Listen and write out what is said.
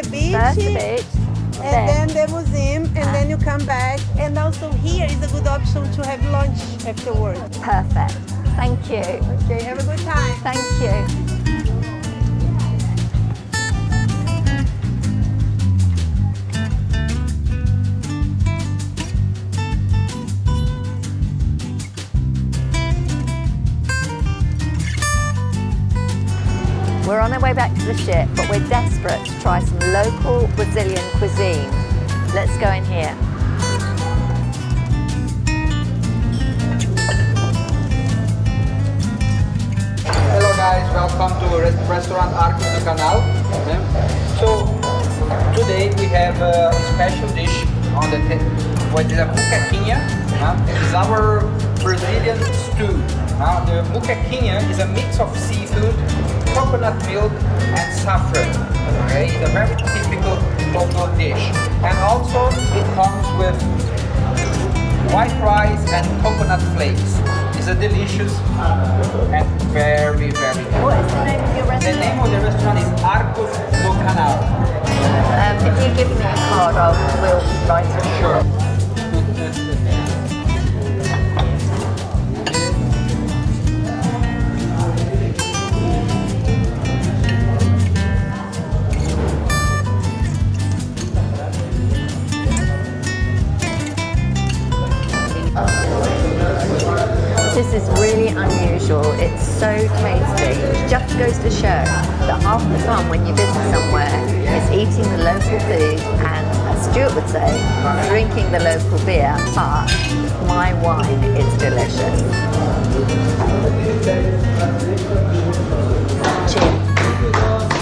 the beach. First the beach. And then the museum, and then you come back. And also here is a good option to have lunch afterwards. Perfect. Thank you. Okay, have a good time. Thank you. We're on our way back to the ship, but we're desperate to try some local Brazilian cuisine. Let's go in here. Hello guys, welcome to restaurant Arcos in Canal. So today we have a special dish on the what is a muquequinha. It's our Brazilian stew. The muquequinha is a mix of seafood, coconut milk and saffron. Okay, it's a very typical local dish. And also it comes with white rice and coconut flakes. It's a delicious and very, very good. What is the name of your The restaurant? name of the restaurant is Arcos no Canal. If you give me a card, we'll write it. Sure. This is really unusual. It's so tasty. It just goes to show that half the fun when you visit somewhere is eating the local food and, as Stuart would say, drinking the local beer, but my wine is delicious. Cheers.